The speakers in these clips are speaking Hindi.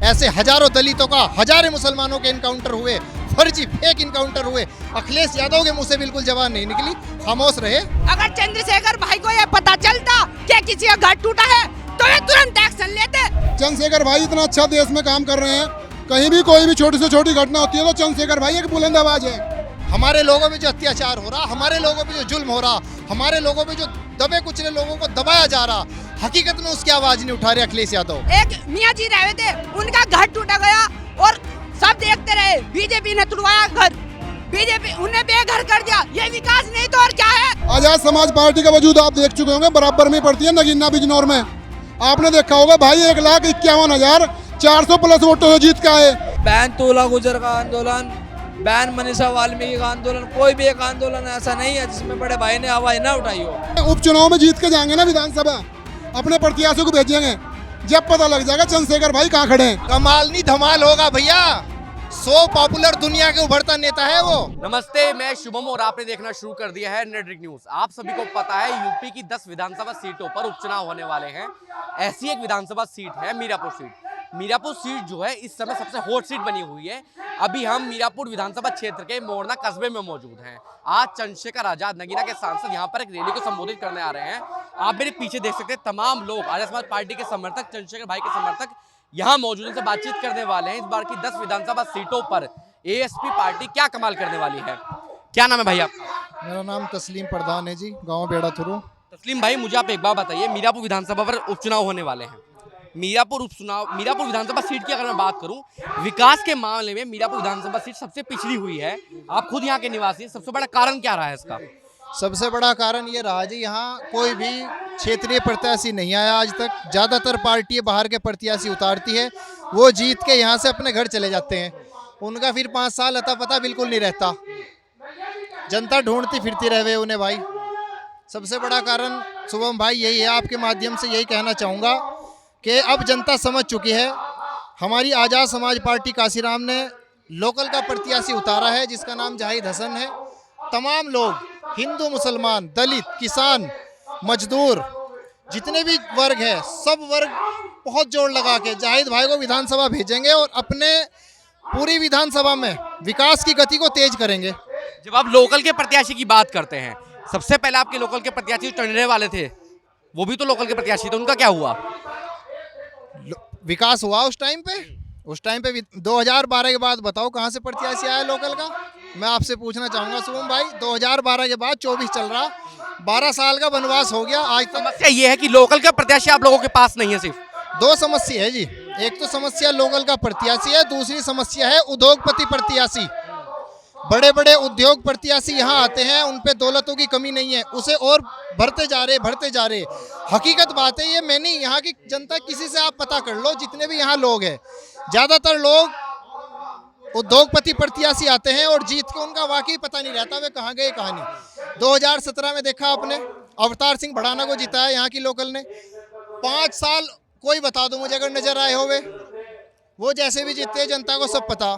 ऐसे हजारों दलितों का, हजारों मुसलमानों के इनकाउंटर हुए, फर्जी फेक इनकाउंटर हुए। अखिलेश यादव के मुंह से बिल्कुल जवाब नहीं निकली, खामोश रहे। अगर चंद्रशेखर भाई को ये पता चलता कि किसी का घर टूटा है तो ये तुरंत एक्शन लेते। चंद्रशेखर भाई इतना अच्छा देश में काम कर रहे हैं, कहीं भी कोई भी छोटी से छोटी घटना होती है तो चंद्रशेखर भाई एक बुलंद आवाज है। हमारे लोगों पे जो अत्याचार हो रहा, हमारे लोगों पे जो जुल्म हो रहा, हमारे लोगों पे जो दबे कुचले लोगों को दबाया जा रहा, हकीकत में उसकी आवाज नहीं उठा रहे अखिलेश यादव। एक मियाँ जी रहे थे, उनका घर टूटा गया और सब देखते रहे। बीजेपी ने तुड़वाया घर, बीजेपी उन्हें बेघर कर दिया। ये विकास नहीं तो और क्या है। आजाद समाज पार्टी का वजूद आप देख चुके होंगे, बराबर में पड़ती है नगीना बिजनौर में। आपने देखा होगा भाई 1,51,400 प्लस वोटों से जीत का है। बैन तोला गुजर का आंदोलन, बैन मनीषा वाल्मीकि का आंदोलन, कोई भी एक आंदोलन ऐसा नहीं है जिसमें बड़े भाई ने आवाज ना उठाई हो। उपचुनाव में जीत के जाएंगे ना विधानसभा, अपने प्रत्याशियों को भेजेंगे, जब पता लग जाएगा चंद्रशेखर भाई कहाँ खड़े हैं। कमाल नहीं धमाल होगा भैया। 100 पॉपुलर दुनिया के उभरता नेता है वो। नमस्ते, मैं शुभम और आपने देखना शुरू कर दिया है नेटरिक न्यूज। आप सभी को पता है यूपी की 10 विधानसभा सीटों पर उपचुनाव होने वाले हैं। ऐसी एक विधानसभा सीट है मीरापुर सीट। मीरापुर सीट जो है इस समय सबसे हॉट सीट बनी हुई है। अभी हम मीरापुर विधानसभा क्षेत्र के मोरना कस्बे में मौजूद हैं। आज चंद्रशेखर आजाद नगीना के सांसद यहाँ पर एक रैली को संबोधित करने आ रहे हैं। आप मेरे पीछे देख सकते हैं तमाम लोग आजाद समाज पार्टी के समर्थक, चंद्रशेखर भाई के समर्थक यहाँ मौजूद, उनसे बातचीत करने वाले हैं। इस बार की 10 विधानसभा सीटों पर एएसपी पार्टी क्या कमाल करने वाली है। क्या नाम है भाई आपका? मेरा नाम तस्लीम प्रधान है जी, गाँव बेड़ा थुरू। तस्लीम भाई, मुझे आप एक बात बताइए, मीरापुर विधानसभा पर उपचुनाव होने वाले हैं। मीरापुर विधानसभा सीट की अगर मैं बात करूं, विकास के मामले में मीरापुर विधानसभा सीट सबसे पिछड़ी हुई है। आप खुद यहाँ के निवासी हैं, सबसे बड़ा कारण क्या रहा है इसका? सबसे बड़ा कारण ये रहा जी, यहाँ कोई भी क्षेत्रीय प्रत्याशी नहीं आया आज तक। ज़्यादातर पार्टियां बाहर के प्रत्याशी उतारती है, वो जीत के यहाँ से अपने घर चले जाते हैं। उनका फिर 5 साल अता पता बिल्कुल नहीं रहता, जनता ढूंढती फिरती रहे उन्हें भाई। सबसे बड़ा कारण शुभम भाई यही है, आपके माध्यम से यही कहना चाहूँगा कि अब जनता समझ चुकी है। हमारी आज़ाद समाज पार्टी काशीराम ने लोकल का प्रत्याशी उतारा है जिसका नाम जाहिद हसन है। तमाम लोग, हिंदू, मुसलमान, दलित, किसान, मजदूर, जितने भी वर्ग है, सब वर्ग बहुत जोर लगा के जाहिद भाई को विधानसभा भेजेंगे और अपने पूरी विधानसभा में विकास की गति को तेज करेंगे। जब आप लोकल के प्रत्याशी की बात करते हैं, सबसे पहले आपके लोकल के प्रत्याशी टंडे वाले थे, वो भी तो लोकल के प्रत्याशी थे, उनका क्या हुआ? विकास हुआ उस टाइम पे 2012 के बाद बताओ कहाँ से प्रत्याशी आया लोकल का। मैं आपसे पूछना चाहूँगा शुभम भाई, 2012 के बाद 24 चल रहा, 12 साल का वनवास हो गया आज तक। समस्या ये है कि लोकल का प्रत्याशी आप लोगों के पास नहीं है। सिर्फ 2 समस्या है जी, एक तो समस्या लोकल का प्रत्याशी है, दूसरी समस्या है उद्योगपति प्रत्याशी। बड़े बड़े उद्योग प्रत्याशी यहाँ आते हैं, उन पे दौलतों की कमी नहीं है, उसे और भरते जा रहे। हकीकत बात है ये, मैं नहीं, यहाँ की जनता, किसी से आप पता कर लो, जितने भी यहाँ लोग हैं, ज़्यादातर लोग उद्योगपति प्रत्याशी आते हैं और जीत के उनका वाकई पता नहीं रहता वे कहाँ गए कहाँ नहीं। 2017 में देखा आपने, अवतार सिंह भड़ाना को जिताया यहाँ की लोकल ने। 5 साल कोई बता दो मुझे अगर नजर आए हो वो जैसे भी जीते, जनता को सब पता,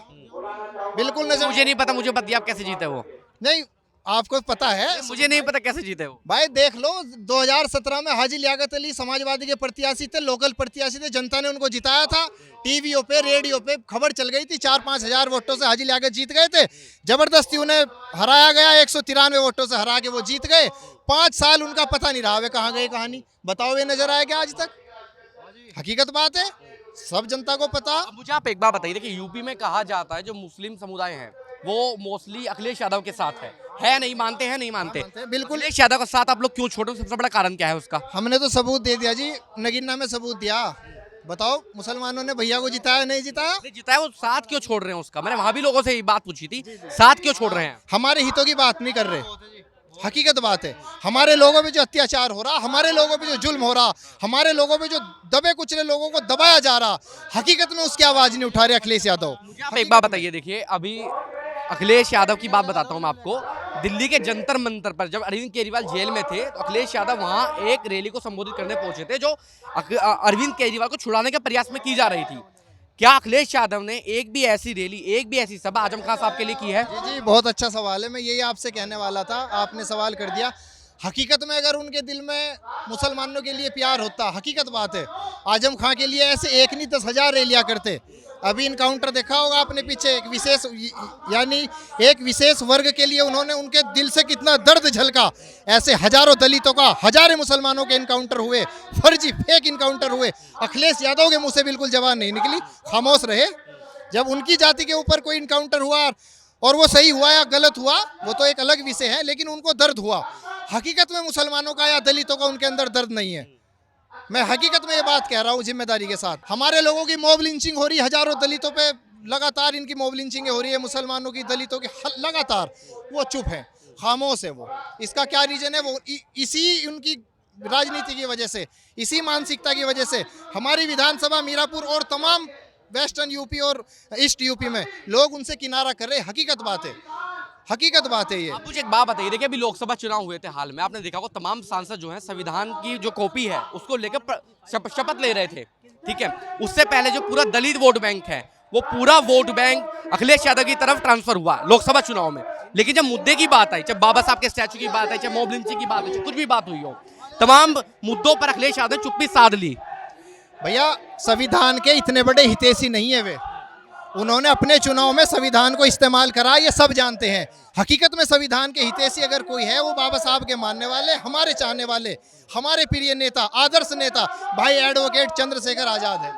बिल्कुल नजर। मुझे नहीं पता, मुझे बताइए आप कैसे जीते वो? नहीं, आपको पता है? मुझे नहीं पता कैसे जीते वो। भाई देख लो, 2017 में हाजी लियाकत अली समाजवादी के प्रत्याशी थे, लोकल प्रत्याशी थे, जनता ने उनको जिताया था। टीवीओ पे, रेडियो पे खबर चल गई थी, 4-5 हजार वोटों से हाजी लियाकत जीत गए थे। जबरदस्ती उन्हें हराया गया, 193 वोटों से हरा के वो जीत गए। 5 साल उनका पता नहीं रहा वे कहाँ गए कहाँ नहीं। बताओ वे नजर आए क्या आज तक? हकीकत बात है, सब जनता को पता। अब मुझे आप एक बात बताइए, देखिए यूपी में कहा जाता है जो मुस्लिम समुदाय है वो मोस्टली अखिलेश यादव के साथ है नहीं मानते हैं? नहीं मानते बिल्कुल। अखिलेश यादव का साथ आप लोग क्यों छोड़े? सबसे बड़ा कारण क्या है उसका? हमने तो सबूत दे दिया जी, नगीना में सबूत दिया। बताओ मुसलमानों ने भैया को जिताया नहीं जिताया? जिताया, वो साथ क्यों छोड़ रहे हैं उसका? मैंने वहां भी लोगों से ये बात पूछी थी, साथ क्यों छोड़ रहे हैं? हमारे हितों की बात नहीं कर रहे, हकीकत बात है। हमारे लोगों पे जो अत्याचार हो रहा, हमारे लोगों पे जो जुल्म हो रहा, हमारे लोगों पे जो दबे कुचले लोगों को दबाया जा रहा, हकीकत में उसकी आवाज नहीं उठा रहे अखिलेश यादव। आप एक बात बताइए, देखिए अभी अखिलेश यादव की बात बताता हूँ मैं आपको। दिल्ली के जंतर मंतर पर जब अरविंद केजरीवाल जेल में थे तो अखिलेश यादव वहाँ एक रैली को संबोधित करने पहुंचे थे जो अरविंद केजरीवाल को छुड़ाने के प्रयास में की जा रही थी। क्या अखिलेश यादव ने एक भी ऐसी रैली, एक भी ऐसी सभा आजम खान साहब के लिए की है? जी, बहुत अच्छा सवाल है, मैं यही आपसे कहने वाला था, आपने सवाल कर दिया। हकीकत में अगर उनके दिल में मुसलमानों के लिए प्यार होता, हकीकत बात है, आजम खां के लिए ऐसे एक नहीं 10,000 रैलियां करते। अभी इनकाउंटर देखा होगा आपने पीछे, एक विशेष यानी एक विशेष वर्ग के लिए उन्होंने उनके दिल से कितना दर्द झलका। ऐसे हजारों दलितों का, हजारों मुसलमानों के इनकाउंटर हुए, फर्जी फेक इनकाउंटर हुए। अखिलेश यादव के मुंह से बिल्कुल जबान नहीं निकली, खामोश रहे। जब उनकी जाति के ऊपर कोई इनकाउंटर हुआ और वो सही हुआ या गलत हुआ वो तो एक अलग विषय है, लेकिन उनको दर्द हुआ। हकीकत में मुसलमानों का या दलितों का उनके अंदर दर्द नहीं है। मैं हकीकत में ये बात कह रहा हूँ जिम्मेदारी के साथ। हमारे लोगों की मॉब लिंचिंग हो रही है, हजारों दलितों पे लगातार इनकी मॉब लिंचिंग हो रही है, मुसलमानों की, दलितों की लगातार। वो चुप है, खामोश है। वो इसका क्या रीजन है? वो इसी उनकी राजनीति की वजह से, इसी मानसिकता की वजह से हमारी विधानसभा मीरापुर और तमाम वेस्टर्न यूपी और ईस्ट यूपी में लोग उनसे किनारा कर रहे हैं। हकीकत बात है, हकीकत बात है ये। आप मुझे एक बात बताइए, देखिए अभी लोकसभा चुनाव हुए थे हाल में, आपने देखा होगा तमाम सांसद जो हैं संविधान की जो कॉपी है उसको लेकर शपथ ले रहे थे, ठीक है। उससे पहले जो पूरा दलित वोट बैंक है वो पूरा वोट बैंक अखिलेश यादव की तरफ ट्रांसफर हुआ लोकसभा चुनाव में। लेकिन जब मुद्दे की बात आई, जब बाबा साहब के स्टैचू की बात आई, चाहे मॉब लिंचिंग की बात आई, कुछ भी बात हुई हो, तमाम मुद्दों पर अखिलेश यादव ने चुप्पी साध ली। भैया संविधान के इतने बड़े हितैषी नहीं है वे, उन्होंने अपने चुनाव में संविधान को इस्तेमाल करा, ये सब जानते हैं। हकीकत में संविधान के हितैषी अगर कोई है वो बाबा साहब के मानने वाले, हमारे चाहने वाले, हमारे प्रिय नेता, आदर्श नेता भाई एडवोकेट चंद्रशेखर आजाद है।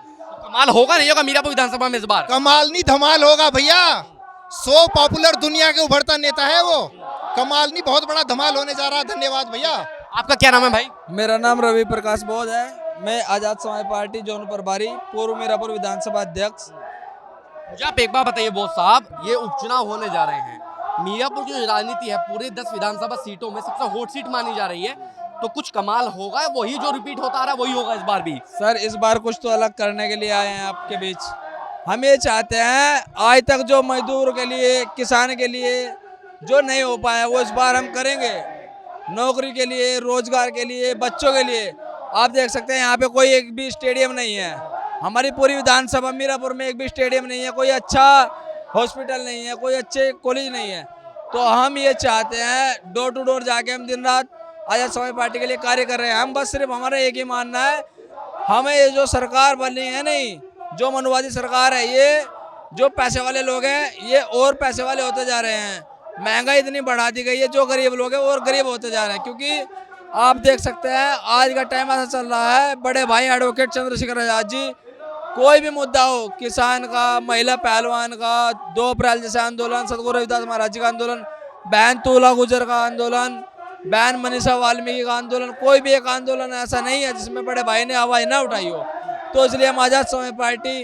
कमाल होगा नहीं होगा मीरापुर विधानसभा में इस बार? कमाल नहीं धमाल होगा भैया। 100 पॉपुलर दुनिया के उभरता नेता है वो, कमाल नहीं बहुत बड़ा धमाल होने जा रहा है। धन्यवाद भैया। आपका क्या नाम है भाई? मेरा नाम रवि प्रकाश बोध है, मैं आजाद समाज पार्टी जोन प्रभारी, पूर्व मीरापुर विधानसभा अध्यक्ष। मुझे आप एक बार बताइए बोस साहब, ये उपचुनाव होने जा रहे हैं, मीरापुर की जो राजनीति है पूरे 10 विधानसभा सीटों में सबसे हॉट सीट मानी जा रही है, तो कुछ कमाल होगा? वही जो रिपीट होता आ रहा है वही होगा इस बार भी? सर इस बार कुछ तो अलग करने के लिए आए हैं आपके बीच। हम ये चाहते हैं आज तक जो मजदूर के लिए, किसान के लिए जो नहीं हो पाया वो इस बार हम करेंगे। नौकरी के लिए, रोजगार के लिए, बच्चों के लिए। आप देख सकते हैं यहाँ पे कोई एक भी स्टेडियम नहीं है, हमारी पूरी विधानसभा मीरापुर में एक भी स्टेडियम नहीं है, कोई अच्छा हॉस्पिटल नहीं है, कोई अच्छे कॉलेज नहीं है। तो हम ये चाहते हैं डोर टू डोर जाके हम दिन रात आजाद समाज पार्टी के लिए कार्य कर रहे हैं। हम बस सिर्फ हमारा एक ही मानना है, हमें ये जो सरकार बनी है नहीं, जो मनुवादी सरकार है, ये जो पैसे वाले लोग हैं ये और पैसे वाले होते जा रहे हैं। महंगाई इतनी बढ़ा दी गई है, जो गरीब लोग हैं और गरीब होते जा रहे हैं। क्योंकि आप देख सकते हैं आज का टाइम ऐसा चल रहा है, बड़े भाई एडवोकेट चंद्रशेखर आजाद जी कोई भी मुद्दा हो, किसान का, महिला पहलवान का, 2 अप्रैल जैसे आंदोलन, सतगुरु रविदास महाराज जी का आंदोलन, बहन तूला गुजर का आंदोलन, बहन मनीषा वाल्मीकि का आंदोलन, कोई भी एक आंदोलन ऐसा नहीं है जिसमें बड़े भाई ने आवाज़ ना उठाई हो। तो इसलिए हम आजाद समाज पार्टी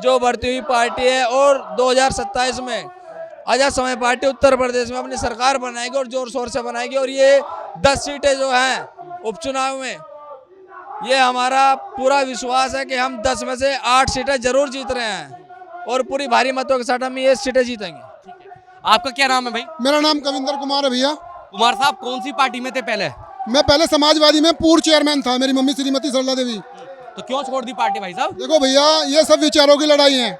जो बढ़ती हुई पार्टी है और 2027 में आजाद समाज पार्टी उत्तर प्रदेश में अपनी सरकार बनाएगी और जोर शोर से बनाएगी। और ये 10 सीटें जो हैं उपचुनाव में, ये हमारा पूरा विश्वास है कि हम 10 में से 8 सीटें जरूर जीत रहे हैं और पूरी भारी मतों के साथ हम ये सीटें जीतेंगे। आपका क्या नाम है भाई? मेरा नाम कविंदर कुमार है भैया। कुमार साहब कौन सी पार्टी में थे पहले? मैं पहले समाजवादी में पूर्व चेयरमैन था, मेरी मम्मी श्रीमती सरला देवी। तो क्यों छोड़ दी पार्टी भाई साहब? देखो भैया ये सब विचारों की लड़ाई है।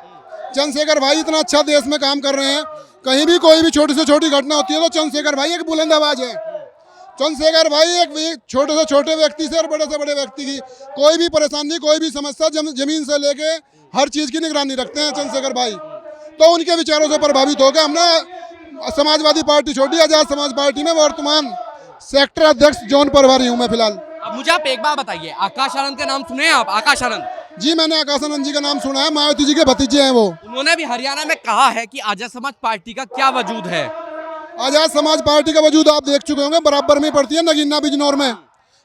चंद्रशेखर भाई इतना अच्छा देश में काम कर रहे हैं, कहीं भी कोई भी छोटी से छोटी घटना होती है तो चंद्रशेखर भाई एक बुलंद आवाज है। चंद्रशेखर भाई एक छोटे से छोटे व्यक्ति से और बड़े से बड़े व्यक्ति की कोई भी परेशानी, कोई भी समस्या जमीन से लेके हर चीज की निगरानी रखते हैं चंद्रशेखर भाई। तो उनके विचारों से प्रभावित होकर हमने समाजवादी पार्टी छोड़ी, आजाद समाज पार्टी में वर्तमान सेक्टर अध्यक्ष जोन प्रभारी हूँ मैं फिलहाल। अब मुझे आप एक बात बताइए, आकाश आनंद का नाम सुने हैं आप? आकाश आनंद जी मैंने आकाश आनंद जी का नाम सुना है, मायावती जी के भतीजे हैं वो। उन्होंने भी हरियाणा में कहा है कि आजाद समाज पार्टी का क्या वजूद है। आजाद समाज पार्टी का वजूद आप देख चुके होंगे, बराबर में पड़ती है नगीना बिजनौर में।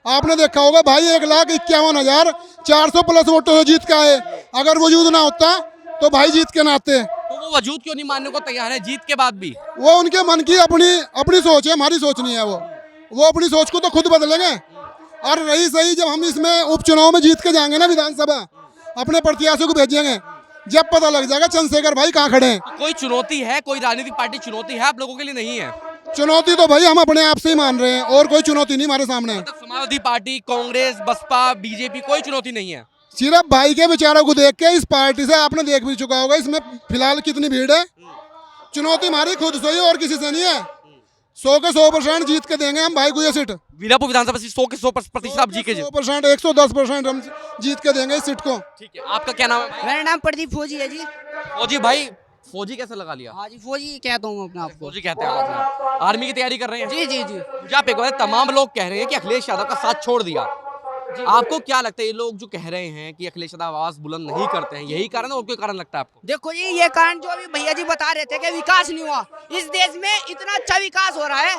आपने देखा होगा भाई 1,51,400 प्लस वोटों से जीत के आए। अगर वजूद ना होता तो भाई जीत के ना आते। तो वो वजूद क्यों नहीं मानने को तैयार है जीत के बाद भी? वो उनके मन की अपनी सोच है, हमारी सोच नहीं है। वो अपनी सोच को तो खुद बदलेंगे। और रही सही जब हम इसमें उपचुनाव में जीत के जाएंगे ना विधानसभा, अपने प्रत्याशियों को भेजेंगे, जब पता लग जाएगा चंद्रशेखर भाई कहाँ खड़े हैं। कोई चुनौती है, कोई राजनीतिक पार्टी चुनौती है आप लोगों के लिए? नहीं है चुनौती तो भाई हम अपने आप से ही मान रहे हैं, और कोई चुनौती नहीं हमारे सामने। मतलब समाजवादी पार्टी, कांग्रेस, बसपा, बीजेपी कोई चुनौती नहीं है? सिर्फ भाई के विचारों को देख के इस पार्टी से आपने देख भी चुका होगा इसमें फिलहाल कितनी भीड़ है। चुनौती हमारी खुद से ही और किसी से नहीं है। 100 के 100% जीत के देंगे हम भाई को ये सीट। मीरापुर विधानसभा सीट 100 के 100% आप जीत के 100%, 110% हम जीत के देंगे इस सीट को। ठीक है, आपका क्या नाम है भाई? मेरा नाम प्रदीप फौजी है जी। फौजी भाई, फौजी कैसे लगा लिया? हाँ जी, फौजी कहता हूँ अपने आप को। फौजी कहते हैं आप अपने। आर्मी की तैयारी कर रहे हैं? जी जी जी। मुझे आप एक बार, तमाम लोग कह रहे हैं कि अखिलेश यादव का साथ छोड़ दिया, आपको क्या लगता है ये लोग जो कह रहे हैं कि अखिलेश यादव आवाज बुलंद नहीं करते हैं, यही कारण है और कोई कारण लगता है आपको? देखो जी, ये कारण जो अभी भैया जी बता रहे थे कि विकास नहीं हुआ इस देश में, इतना अच्छा विकास हो रहा है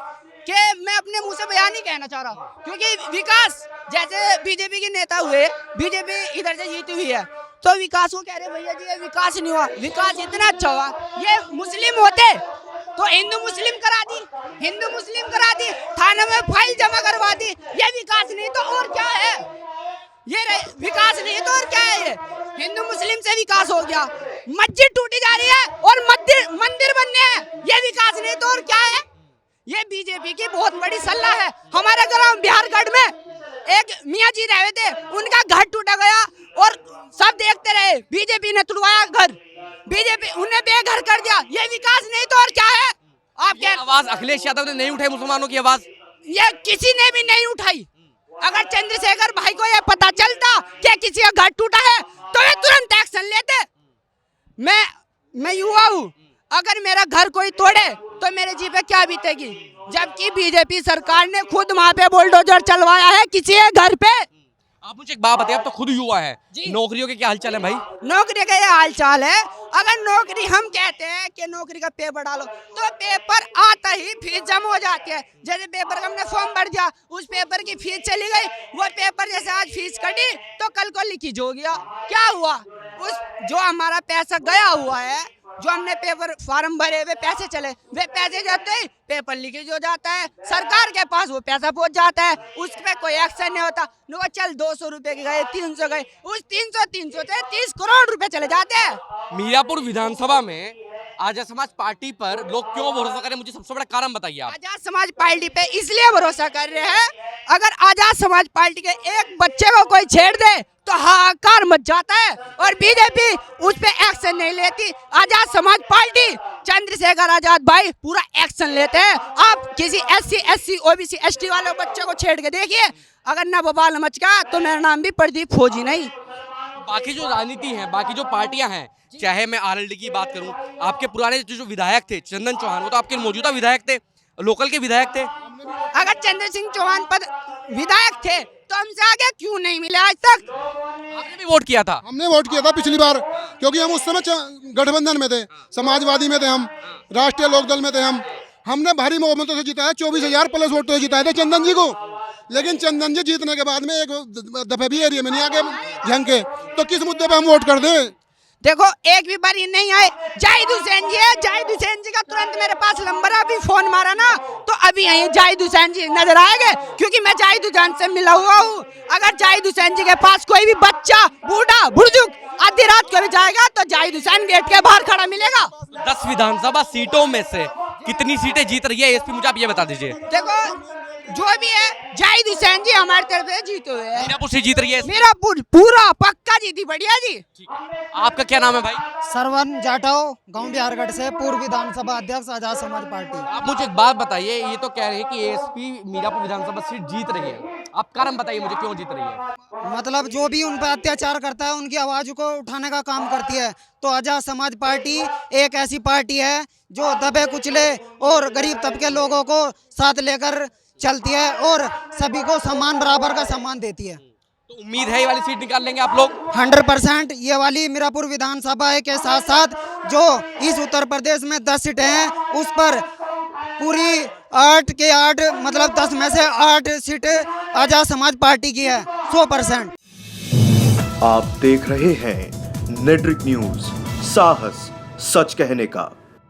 कि मैं अपने मुंह से बयान नहीं कहना चाह रहा, क्योंकि विकास जैसे बीजेपी के नेता हुए, बीजेपी इधर से जीती हुई है, तो विकास को कह रहे भैया जी ये विकास नहीं हुआ, विकास इतना अच्छा हुआ। ये मुस्लिम होते तो हिंदू मुस्लिम करा दी, हिंदू मुस्लिम करा दी, थाने में फाइल जमा करवा दी, ये विकास नहीं तो और क्या है? ये विकास नहीं तो और क्या है? ये हिंदू मुस्लिम से विकास हो गया, मस्जिद टूटी जा रही है और मंदिर बनने हैं, ये विकास नहीं तो और क्या है? ये बीजेपी की बहुत बड़ी सलाह है। हमारे ग्राम बिहारगढ़ में एक मियाँ जी रहे थे, उनका घर टूटा गया और सब देखते रहे, बीजेपी ने तुड़वाया घर, बीजेपी उन्हें बेघर कर दिया, ये विकास नहीं तो और क्या है? आप क्या आवाज अखिलेश यादव ने नहीं उठाई, मुसलमानों की आवाज ये किसी ने भी नहीं उठाई। अगर चंद्रशेखर भाई को ये पता चलता कि किसी का घर टूटा है तो ये तुरंत एक्शन लेते। मैं युवा हूँ, अगर मेरा घर कोई तोड़े तो मेरे जी पे क्या बीतेगी, जबकि बीजेपी सरकार ने खुद वहाँ पे बुलडोजर चलवाया है किसी के घर पे। आप मुझे एक बात बताइए, आप तो खुद युवा है, जी। नौकरियों के क्या हालचाल है भाई? नौकरी का ये हाल चाल है, अगर नौकरी हम कहते हैं कि नौकरी का पेपर डालो तो पेपर आता ही फीस जमा हो जाती है। जैसे पेपर का हमने फॉर्म भर दिया, उस पेपर की फीस चली गई, वो पेपर जैसे आज फीस कटी तो कल को लीकेज हो गया। क्या हुआ? उस जो हमारा पैसा गया हुआ है, जो हमने पेपर फॉर्म भरे वे पैसे चले, वे पैसे जाते ही पेपर लीकेज हो जाता है, सरकार के पास वो पैसा पहुंच जाता है, उस पे कोई एक्शन नहीं होता। नो चल 200 रुपए के गए, 300 गए, उस 300 से 30 करोड़ रुपए चले जाते हैं। मीरापुर विधानसभा में आजाद समाज पार्टी पर लोग क्यों भरोसा करें, मुझे सबसे बड़ा कारण बताइए आप। आजाद समाज पार्टी पे इसलिए भरोसा कर रहे हैं, अगर आजाद समाज पार्टी के एक बच्चे को कोई छेड़ दे तो हाहाकार मच जाता है और बीजेपी उस पे एक्शन नहीं लेती। आजाद समाज पार्टी, चंद्रशेखर आजाद भाई पूरा एक्शन लेते हैं। आप किसी SC OBC ST वाले बच्चे को छेड़ के देखिए, अगर ना बवाल मच गया तो मेरा नाम भी प्रदीप फौजी नहीं। बाकी जो राजनीति है, बाकी जो पार्टियां हैं, चाहे मैं RLD की बात करूं, आपके पुराने जो विधायक थे चंदन चौहान, वो तो आपके मौजूदा विधायक थे, लोकल के विधायक थे। अगर चंद्र सिंह चौहान पद विधायक थे तो हमसे आगे क्यों नहीं मिले आज तक? आपने भी वोट किया था? हमने वोट किया था पिछली बार, क्योंकि हम उस समय गठबंधन में थे, समाजवादी में थे, हम राष्ट्रीय लोकदल में थे। हमने भारी बहुमतों से जिताया, 24,000 प्लस वोटों से जिताए थे चंदन जी को। लेकिन चंदन जी जीतने के बाद में एक दफे भी एरिया में नहीं आगे झंके, तो किस मुद्दे पे हम वोट कर दें? देखो एक भी बार ये नहीं आए। जाहिद हुसैन जी है, जाहिद हुसैन जी का तुरंत मेरे पास नंबर है, अभी फोन मारा ना तो अभी यही जाहिद हुसैन जी नजर आएंगे, क्योंकि मैं जाहिद हुसैन से मिला हुआ हूँ। अगर जाहिद हुसैन जी के पास कोई भी बच्चा, बूढ़ा, बुजुर्ग आधी रात को भी जाएगा तो जाहिद हुसैन गेट के बाहर खड़ा मिलेगा। 10 विधानसभा सीटों में से कितनी सीटें जीत रही है एसपी, मुझे आप ये बता दीजिए। देखो जो भी है, जाहिद हुसैन जी हमारी तरफ से जीते हुए हैं। मीरापुर से जीत रही है। मेरा पूरा पक्का जीती, बढ़िया जी। ठीक है, आपका क्या नाम है भाई? सरवन जाटव, गांव बिहारगढ़ से, पूर्व विधानसभा अध्यक्ष आजाद समाज पार्टी। आप मुझे एक बात बताइए, ये तो कह रहे हैं कि एसपी मीरापुर विधानसभा सीट जीत रही है, आप कारण बताइए मुझे क्यों जीत रही है? मतलब जो भी उन पर अत्याचार करता है उनकी आवाज को उठाने का काम करती है। तो आजाद समाज पार्टी एक ऐसी पार्टी है जो दबे कुचले और गरीब तबके लोगों को साथ लेकर चलती है और सभी को समान बराबर का सम्मान देती है। तो उम्मीद है ये वाली सीट निकाल लेंगे आप लोग? 100% ये वाली मीरापुर विधानसभा के साथ साथ जो इस उत्तर प्रदेश में 10 सीटें हैं उस पर पूरी 8 के 8 मतलब 10 में से 8 सीटें आजाद समाज पार्टी की है, 100%। आप देख रहे हैं नेट्रिक न्यूज, साहस सच कहने का।